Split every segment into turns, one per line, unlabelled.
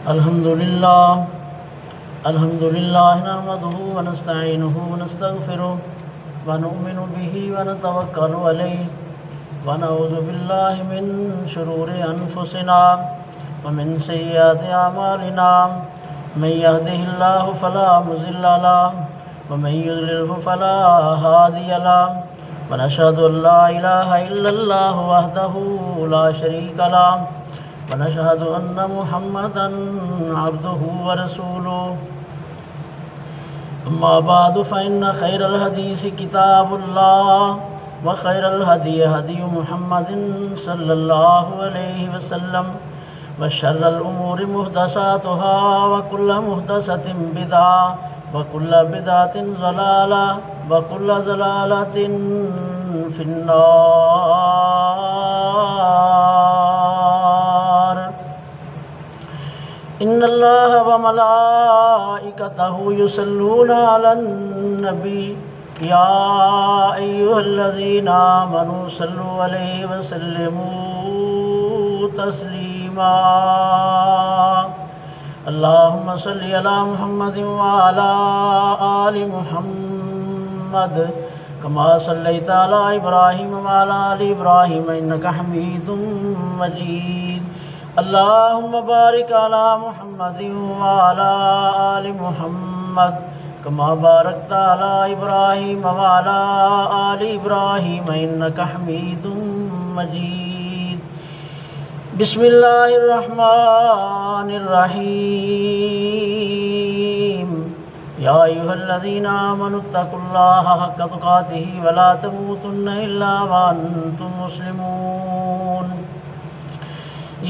الحمد لله نحمده ونستعينه ونستغفره ونؤمن به ونتوكل عليه ونعوذ بالله من شرور أنفسنا ومن سيئات أعمالنا من يهده الله فلا مضل له ومن يضلله فلا هادي له ونشهد أن لا إله إلا الله وحده لا شريك له ونشهد أن محمدًا عبده ورسوله أما بعد فإن خير الحديث كتاب الله وخير الهدي هدي محمد صلى الله عليه وسلم وشر الأمور محدثاتها وكل محدثة بدعة وكل بدعة ضلالة وكل ضلالة في النار. إن الله وملائكته يصلون على النبي يا أيها الذين آمنوا صلوا عليه وسلموا تسليما. اللهم صل على محمد وعلى آل محمد كما صليت على إبراهيم وعلى آل إبراهيم إنك حميد مجيد. اللهم بارك على محمد وعلى آل محمد كما باركت على إبراهيم وعلى آل إبراهيم إنك حميد مجيد. بسم الله الرحمن الرحيم. يا أيها الذين آمنوا اتقوا الله حق تقاته ولا تموتن إلا وأنتم مسلمون.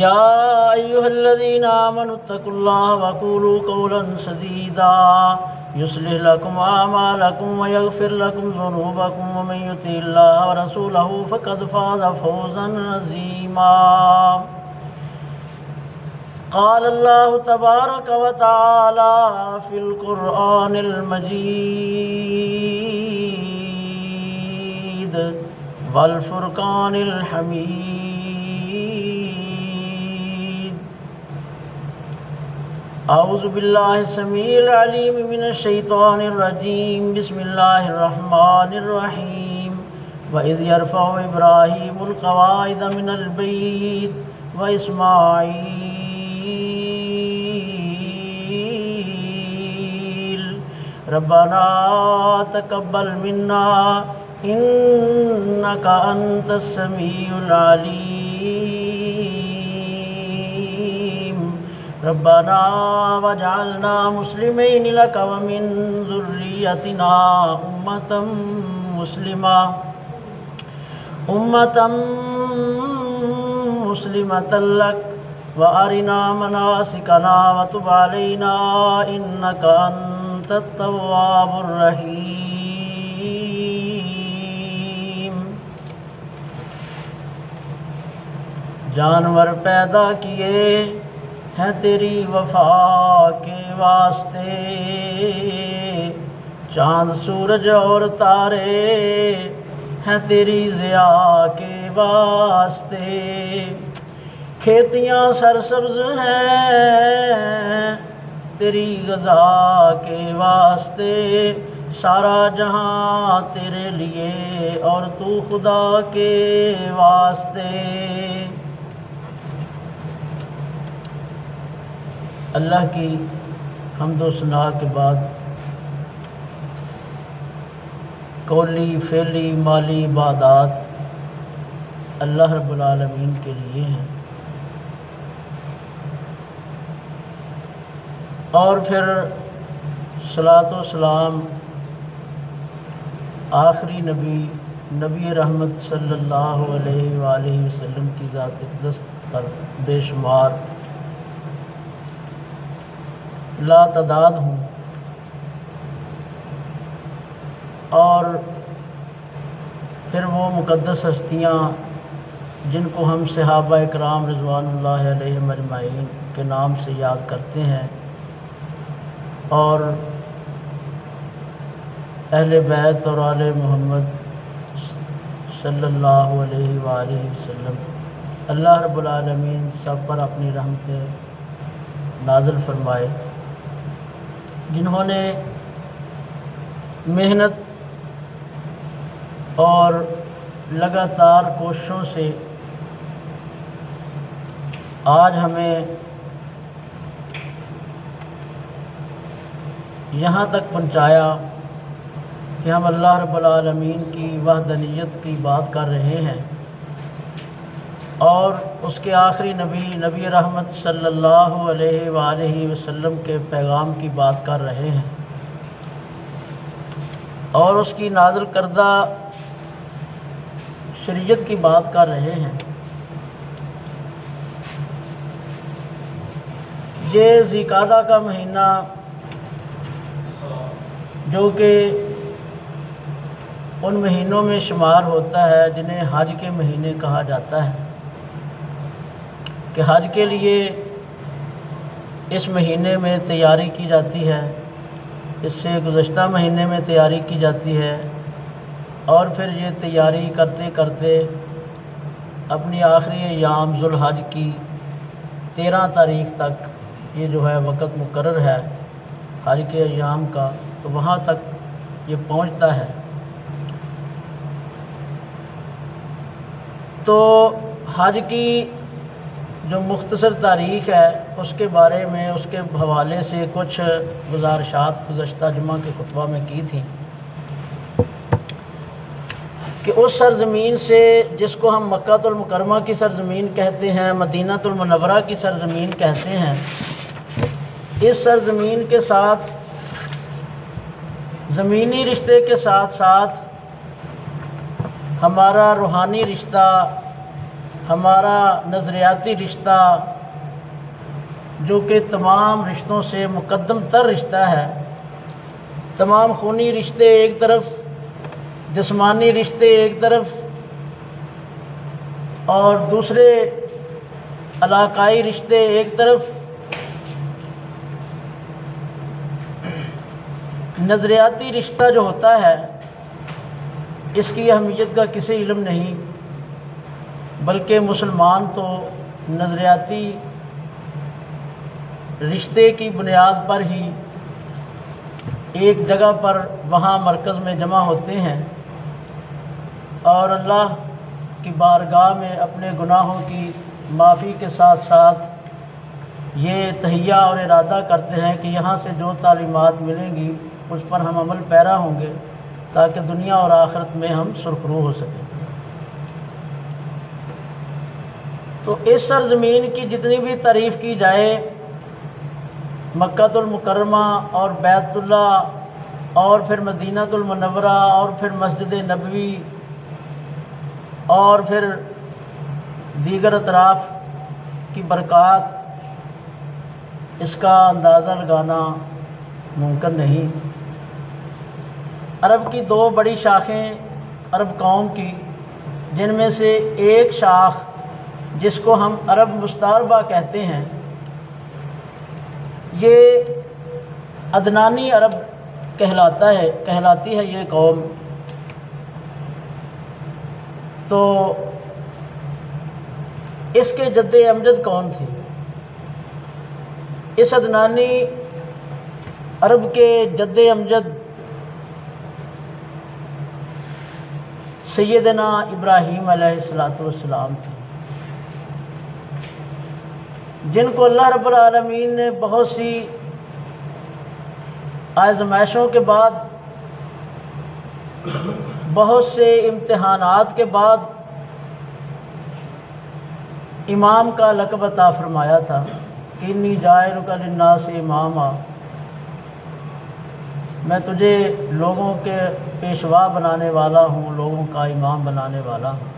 يا أيها الذين آمنوا اتقوا الله وقولوا قولا سديدا يصلح لكم أعمالكم ويغفر لكم ذنوبكم ومن يطع الله ورسوله فقد فاز فوزا عظيما. قال الله تبارك وتعالى في القرآن المجيد والفرقان الحميد. أعوذ بالله السميع العليم من الشيطان الرجيم. بسم الله الرحمن الرحيم. وإذ يرفع إبراهيم القواعد من البيت وإسماعيل ربنا تقبل منا إنك أنت السميع العليم. ربنا واجعلنا مسلمين لك ومن ذريتنا أمة مسلمة لك وأرنا مناسكنا وتب علينا إنك أنت التواب الرحيم. جانور پیدا کیے ہیں تیری وفا کے واسطے، چاند سورج اور تارے ہیں تیری ضیاء کے واسطے، کھیتیاں سرسبز ہیں تیری غذا کے واسطے، سارا جہاں تیرے لیے اور تو خدا کے واسطے. اللہ کی حمد و ثنا کے بعد قولی فعلی مالی عبادات اللہ رب العالمین کے لیے ہیں، اور پھر صلاۃ و سلام آخری نبی رحمت صلی اللہ علیہ وآلہ وسلم کی ذات اقدس پر بے شمار لا تعداد ہوں، اور پھر وہ مقدس ہستیاں جن کو ہم صحابہ اکرام رضوان اللہ علیہم اجمعین کے نام سے یاد کرتے ہیں، اور اہل بیت اور آل محمد صلی اللہ علیہ وآلہ وسلم، اللہ رب العالمین سب پر اپنی رحمتیں نازل فرمائے، جنہوں نے محنت اور لگاتار کوششوں سے آج ہمیں یہاں تک پہنچایا کہ ہم اللہ رب العالمین کی وحدانیت کی بات کر رہے ہیں اور اس کے آخری نبی رحمت صلی اللہ علیہ وآلہ وسلم کے پیغام کی بات کر رہے ہیں اور اس کی نازل کردہ شریعت کی بات کر رہے ہیں۔ یہ ذی القعدہ کا مہینہ جو کہ ان مہینوں میں شمار ہوتا ہے جنہیں حج کے مہینے کہا جاتا ہے، کہ حج کے لیے اس مہینے میں تیاری کی جاتی ہے، اس سے گزشتہ مہینے میں تیاری کی جاتی ہے اور پھر یہ تیاری کرتے کرتے اپنی آخری ایام ذوالحج کی 13 تاریخ تک یہ جو ہے وقت مقرر ہے حج کے ایام کا، تو وہاں تک یہ پہنچتا ہے۔ تو حج کی جو مختصر تاریخ ہے اس کے بارے میں اس کے حوالے سے کچھ گزارشات گزشتہ جمعہ کے خطبہ میں کی تھی کہ اس سرزمین سے جس کو ہم مکہ المکرمہ کی سرزمین کہتے ہیں، مدینہ المنورہ کی سرزمین کہتے ہیں، اس سرزمین کے ساتھ زمینی رشتے کے ساتھ ساتھ ہمارا روحانی رشتہ، ہمارا نظریاتی رشتہ، جو کہ تمام رشتوں سے مقدم تر رشتہ ہے، تمام خونی رشتے ایک طرف، جسمانی رشتے ایک طرف اور دوسرے علاقائی رشتے ایک طرف، نظریاتی رشتہ جو ہوتا ہے اس کی اہمیت کا کسی علم نہیں، بلکہ مسلمان تو نظریاتی رشتے کی بنیاد پر ہی ایک جگہ پر وہاں مرکز میں جمع ہوتے ہیں اور اللہ کی بارگاہ میں اپنے گناہوں کی معافی کے ساتھ ساتھ یہ تہیہ اور ارادہ کرتے ہیں کہ یہاں سے جو تعلیمات ملیں گی اس پر ہم عمل پیرا ہوں گے تاکہ دنیا اور آخرت میں ہم سرخرو ہو سکیں۔ تو اس سرزمین کی جتنی بھی تعریف کی جائے، مکہ المکرمہ اور بیت اللہ اور پھر مدینہ المنورہ اور پھر مسجد نبوی اور پھر دیگر اطراف کی برکات، اس کا اندازہ لگانا ممکن نہیں۔ عرب کی 2 بڑی شاخیں عرب قوم کی، جن میں سے ایک شاخ جس کو ہم عرب مستعربہ کہتے ہیں، یہ عدنانی عرب کہلاتی ہے یہ قوم۔ تو اس کے جد امجد کون تھے؟ اس عدنانی عرب کے جد امجد سیدنا ابراہیم علیہ السلام تھے، جن کو اللہ رب العالمین نے بہت سی آزمائشوں کے بعد، بہت سے امتحانات کے بعد امام کا لقب عطا فرمایا تھا کہ انی جاعلک للناس اماما، میں تجھے لوگوں کے پیشوا بنانے والا ہوں، لوگوں کا امام بنانے والا ہوں۔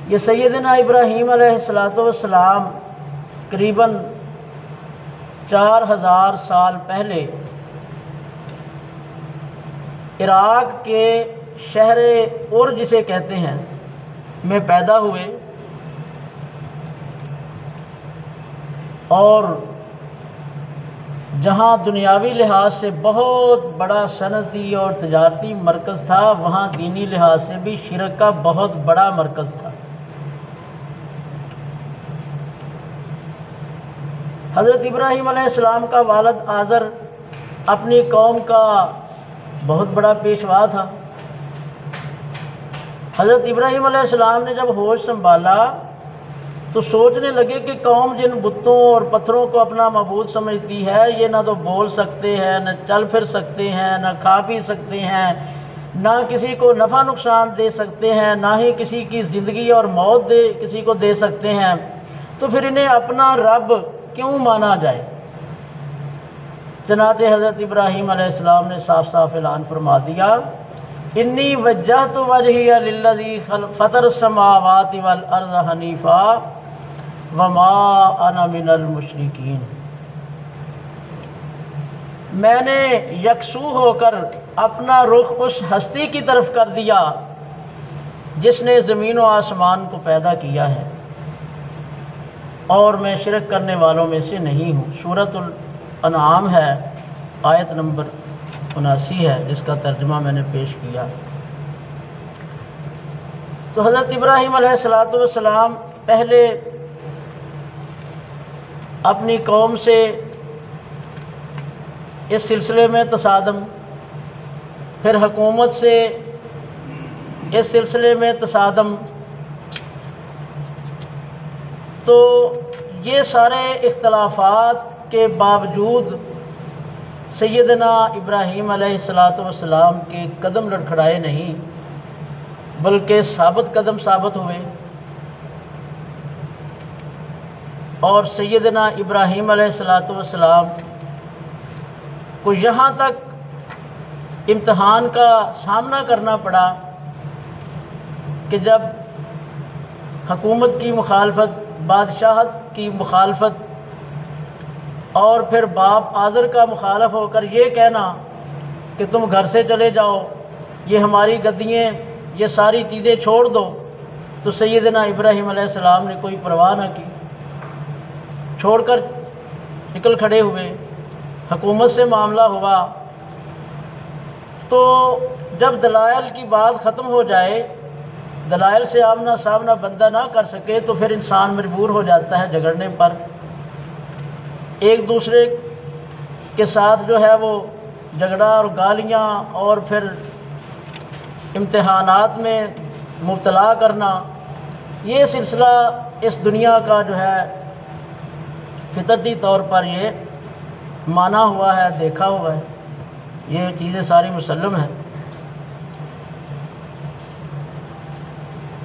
یہ سیدنا ابراہیم علیہ السلام قریباً 4000 سال پہلے عراق کے شہر اور جسے کہتے ہیں میں پیدا ہوئے اور جہاں دنیاوی لحاظ سے بہت بڑا صنعتی اور تجارتی مرکز تھا، وہاں دینی لحاظ سے بھی شرک کا بہت بڑا مرکز تھا۔ حضرت ابراہیم علیہ السلام کا والد آزر اپنی قوم کا بہت بڑا پیشوا تھا۔ حضرت ابراہیم علیہ السلام نے جب ہوش سنبھالا تو سوچنے لگے کہ قوم جن بتوں اور پتھروں کو اپنا معبود سمجھتی ہے، یہ نہ تو بول سکتے ہیں، نہ چل پھر سکتے ہیں، نہ کھا پی سکتے ہیں، نہ کسی کو نفع نقصان دے سکتے ہیں، نہ ہی کسی کی زندگی اور موت کسی کو دے سکتے ہیں، تو پھر انہیں اپنا رب کیوں مانا جائے؟ چنانچہ حضرت ابراہیم علیہ السلام نے صاف صاف اعلان فرما دیا، انی وجہت وجہی للذی فطر السماوات والارض حنیفا وما انا من المشرکین۔ میں نے یکسو ہو کر اپنا رخ اس ہستی کی طرف کر دیا جس نے زمین و آسمان کو پیدا کیا ہے، اور میں شرک کرنے والوں میں سے نہیں ہوں۔ سورۃ الانعام ہے، آیت نمبر 79 ہے، جس کا ترجمہ میں نے پیش کیا۔ تو حضرت ابراہیم علیہ السلام پہلے اپنی قوم سے اس سلسلے میں تصادم، پھر حکومت سے اس سلسلے میں تصادم، تو یہ سارے اختلافات کے باوجود سیدنا ابراہیم علیہ السلام کے قدم لڑکھڑائے نہیں، بلکہ ثابت قدم ثابت ہوئے، اور سیدنا ابراہیم علیہ السلام کو یہاں تک امتحان کا سامنا کرنا پڑا کہ جب حکومت کی مخالفت، بادشاہت کی مخالفت، اور پھر باپ آزر کا مخالف ہو کر یہ کہنا کہ تم گھر سے چلے جاؤ، یہ ہماری گدییں، یہ ساری چیزیں چھوڑ دو، تو سیدنا ابراہیم علیہ السلام نے کوئی پرواہ نہ کی، چھوڑ کر نکل کھڑے ہوئے، حکومت سے معاملہ ہوا۔ تو جب دلائل کی بات ختم ہو جائے، دلائل سے آمنا سامنا بندہ نہ کر سکے، تو پھر انسان مجبور ہو جاتا ہے جھگڑنے پر، ایک دوسرے کے ساتھ جو ہے وہ جھگڑا اور گالیاں اور پھر امتحانات میں مبتلا کرنا، یہ سلسلہ اس دنیا کا جو ہے فطرتی طور پر یہ مانا ہوا ہے، دیکھا ہوا ہے، یہ چیزیں ساری مسلم ہیں۔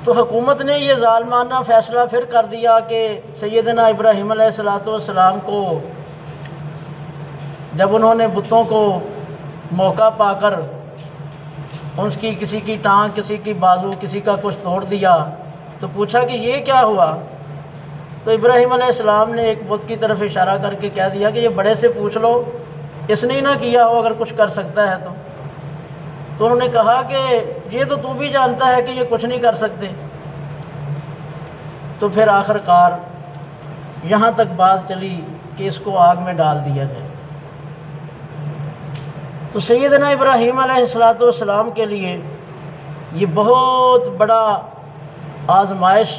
تو حکومت نے یہ ظالمانہ فیصلہ پھر کر دیا کہ سیدنا ابراہیم علیہ السلام کو جب انہوں نے بتوں کو موقع پا کر ان کی کسی کی ٹانگ، کسی کی بازو، کسی کا کچھ توڑ دیا، تو پوچھا کہ یہ کیا ہوا؟ تو ابراہیم علیہ السلام نے ایک بت کی طرف اشارہ کر کے کہہ دیا کہ یہ بڑے سے پوچھ لو، اس نے ہی نہ کیا ہو اگر کچھ کر سکتا ہے تو انہوں نے کہا کہ یہ تو بھی جانتا ہے کہ یہ کچھ نہیں کر سکتے۔ تو پھر آخر کار یہاں تک بات چلی کہ اس کو آگ میں ڈال دیا جائے۔ تو سیدنا ابراہیم علیہ السلام کے لیے یہ بہت بڑا آزمائش،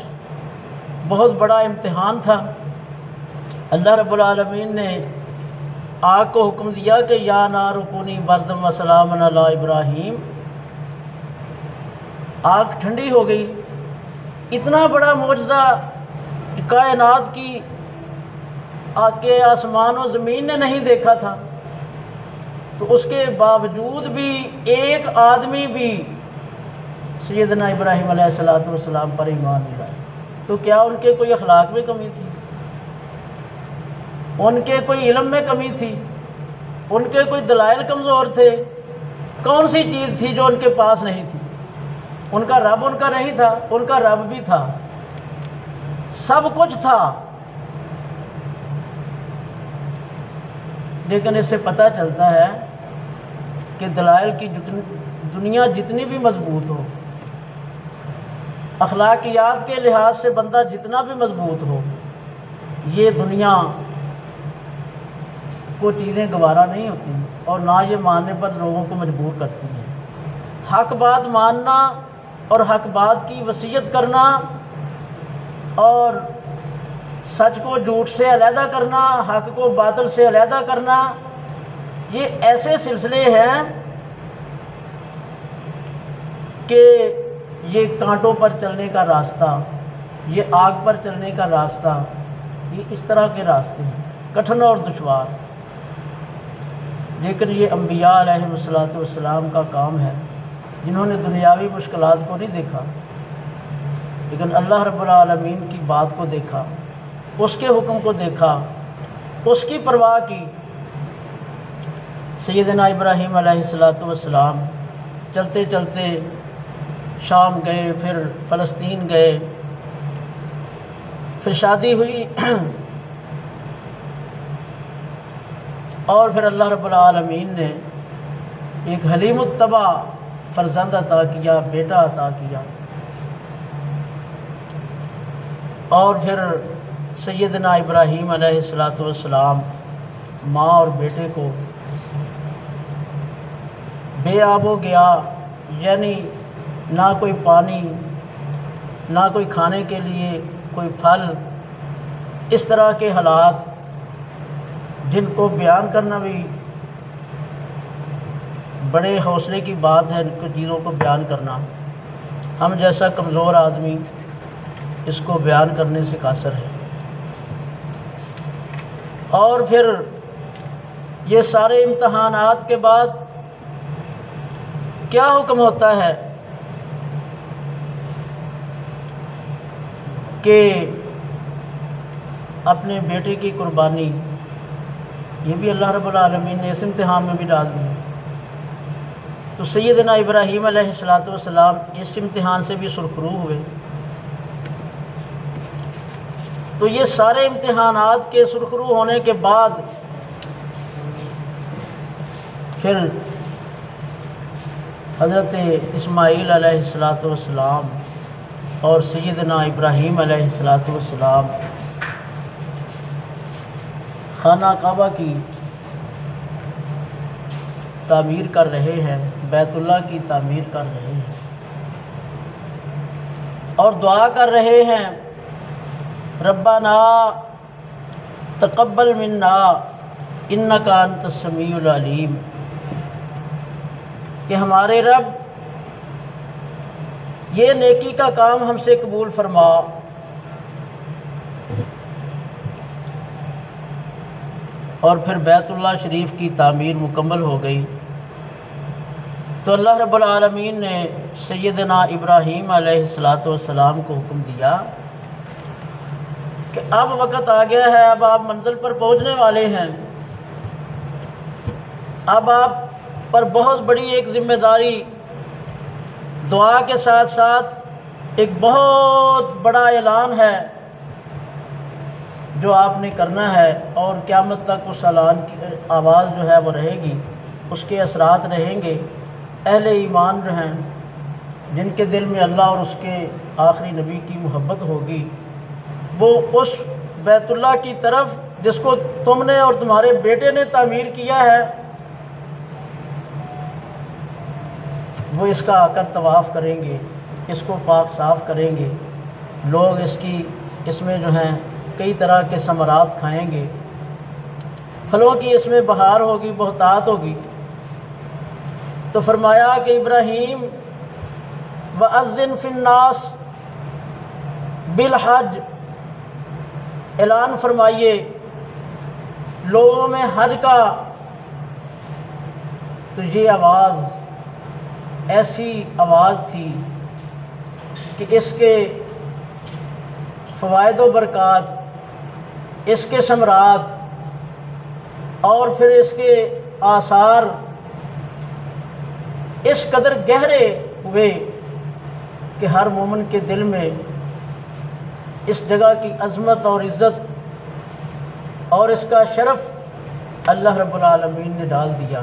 بہت بڑا امتحان تھا۔ اللہ رب العالمین نے آگ کو حکم دیا کہ یا نار کونی بردم و سلام علی ابراہیم، آگ ٹھنڈی ہو گئی۔ اتنا بڑا معجزہ کائنات کی کے آسمان و زمین نے نہیں دیکھا تھا، تو اس کے باوجود بھی ایک آدمی بھی سیدنا ابراہیم علیہ السلام پر ایمان نہیں لائے۔ تو کیا ان کے کوئی اخلاق میں کمی تھی؟ ان کے کوئی علم میں کمی تھی؟ ان کے کوئی دلائل کمزور تھے؟ کون سی چیز تھی جو ان کے پاس نہیں تھی؟ ان کا رب ان کا نہیں تھا؟ ان کا رب بھی تھا، سب کچھ تھا، لیکن اس سے پتہ چلتا ہے کہ دلائل کی دنیا جتنی بھی مضبوط ہو، اخلاقیات کے لحاظ سے بندہ جتنا بھی مضبوط ہو، یہ دنیا کو چیزیں گوارا نہیں ہوتی، اور نہ یہ ماننے پر لوگوں کو مجبور کرتی ہیں۔ حق بات ماننا اور حق بات کی وصیت کرنا اور سچ کو جھوٹ سے علیحدہ کرنا، حق کو باطل سے علیحدہ کرنا، یہ ایسے سلسلے ہیں کہ یہ کانٹوں پر چلنے کا راستہ، یہ آگ پر چلنے کا راستہ، یہ اس طرح کے راستے ہیں کٹھن اور دشوار۔ لیکن یہ انبیاء علیہ السلام کا کام ہے، جنہوں نے دنیاوی مشکلات کو نہیں دیکھا لیکن اللہ رب العالمین کی بات کو دیکھا، اس کے حکم کو دیکھا، اس کی پرواہ کی۔ سیدنا ابراہیم علیہ السلام چلتے چلتے شام گئے، پھر فلسطین گئے، پھر شادی ہوئی اور پھر اللہ رب العالمین نے ایک حلیم الطبع فرزند عطا کیا، بیٹا عطا کیا، اور پھر سیدنا ابراہیم علیہ السلام ماں اور بیٹے کو بے آب و گیا، یعنی نہ کوئی پانی، نہ کوئی کھانے کے لیے کوئی پھل، اس طرح کے حالات جن کو بیان کرنا بھی بڑے حوصلے کی بات ہے، ان کو چیزوں کو بیان کرنا، ہم جیسا کمزور آدمی اس کو بیان کرنے سے قاصر ہے۔ اور پھر یہ سارے امتحانات کے بعد کیا حکم ہوتا ہے کہ اپنے بیٹے کی قربانی، یہ بھی اللہ رب العالمین نے اس امتحان میں بھی ڈال دی۔ تو سیدنا ابراہیم علیہ السلام اس امتحان سے بھی سرخرو ہوئے۔ تو یہ سارے امتحانات کے سرخرو ہونے کے بعد پھر حضرت اسماعیل علیہ السلام اور سیدنا ابراہیم علیہ السلام خانہ کعبہ کی تعمیر کر رہے ہیں، بیت اللہ کی تعمیر کر رہے ہیں اور دعا کر رہے ہیں، ربنا تقبل منا انک انت السمیع العلیم، کہ ہمارے رب یہ نیکی کا کام ہم سے قبول فرما۔ اور پھر بیت اللہ شریف کی تعمیر مکمل ہو گئی تو اللہ رب العالمین نے سیدنا ابراہیم علیہ السلام کو حکم دیا کہ اب وقت آ گیا ہے، اب آپ منزل پر پہنچنے والے ہیں، اب آپ پر بہت بڑی ایک ذمہ داری، دعا کے ساتھ ساتھ ایک بہت بڑا اعلان ہے جو آپ نے کرنا ہے، اور قیامت تک اس اعلان کی آواز جو ہے وہ رہے گی، اس کے اثرات رہیں گے۔ اہل ایمان جو ہیں، جن کے دل میں اللہ اور اس کے آخری نبی کی محبت ہوگی، وہ اس بیت اللہ کی طرف جس کو تم نے اور تمہارے بیٹے نے تعمیر کیا ہے، وہ اس کا آ کر طواف کریں گے، اس کو پاک صاف کریں گے، لوگ اس میں جو ہیں کئی طرح کے ثمرات کھائیں گے، پھلوں کی اس میں بہار ہوگی، بہتات ہوگی۔ تو فرمایا کہ ابراہیم وَأَذِّن فِي النَّاسِ بِالْحَجِّ، اعلان فرمائیے لوگوں میں حج کا۔ تو یہ آواز ایسی آواز تھی کہ اس کے فوائد و برکات، اس کے ثمرات اور پھر اس کے آثار اس قدر گہرے ہوئے کہ ہر مومن کے دل میں اس جگہ کی عظمت اور عزت اور اس کا شرف اللہ رب العالمین نے ڈال دیا۔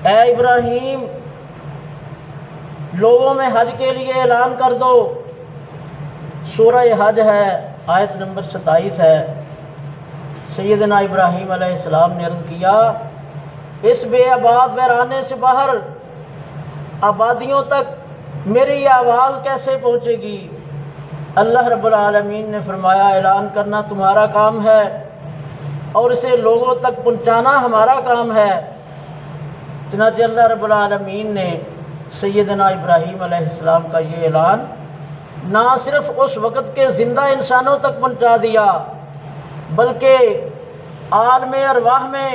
اے ابراہیم، لوگوں میں حج کے لیے اعلان کر دو۔ سورہ حج ہے، آیت نمبر 27 ہے۔ سیدنا ابراہیم علیہ السلام نے عرض کیا، اس بے آباد ویرانے سے باہر آبادیوں تک میری یہ آواز کیسے پہنچے گی؟ اللہ رب العالمین نے فرمایا اعلان کرنا تمہارا کام ہے اور اسے لوگوں تک پہنچانا ہمارا کام ہے۔ چنانچہ اللہ رب العالمین نے سیدنا ابراہیم علیہ السلام کا یہ اعلان نہ صرف اس وقت کے زندہ انسانوں تک پہنچا دیا بلکہ عالم ارواح میں،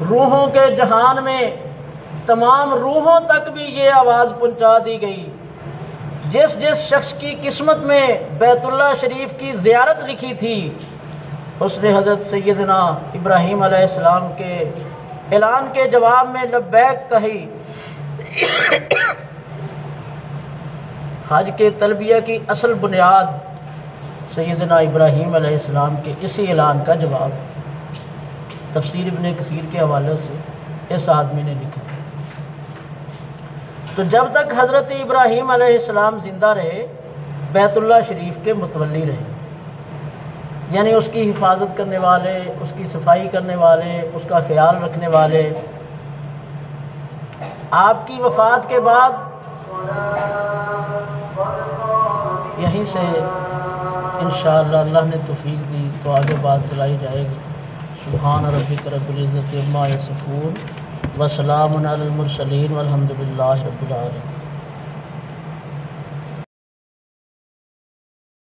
روحوں کے جہان میں تمام روحوں تک بھی یہ آواز پہنچا دی گئی۔ جس جس شخص کی قسمت میں بیت اللہ شریف کی زیارت لکھی تھی اس نے حضرت سیدنا ابراہیم علیہ السلام کے اعلان کے جواب میں لبیک کہی۔ حج کے تلبیہ کی اصل بنیاد سیدنا ابراہیم علیہ السلام کے اسی اعلان کا جواب تفسیر ابن کثیر کے حوالے سے اس آدمی نے لکھا۔ تو جب تک حضرت ابراہیم علیہ السلام زندہ رہے بیت اللہ شریف کے متولی رہے، یعنی اس کی حفاظت کرنے والے، اس کی صفائی کرنے والے، اس کا خیال رکھنے والے۔ آپ کی وفات کے بعد یہیں سے انشاءاللہ اللہ نے توفیق دی تو آگے بات چلائی جائے گی۔ سبحان ربک رب العزت عما یصفون وسلام علی المرسلین والحمد للہ رب العالمین۔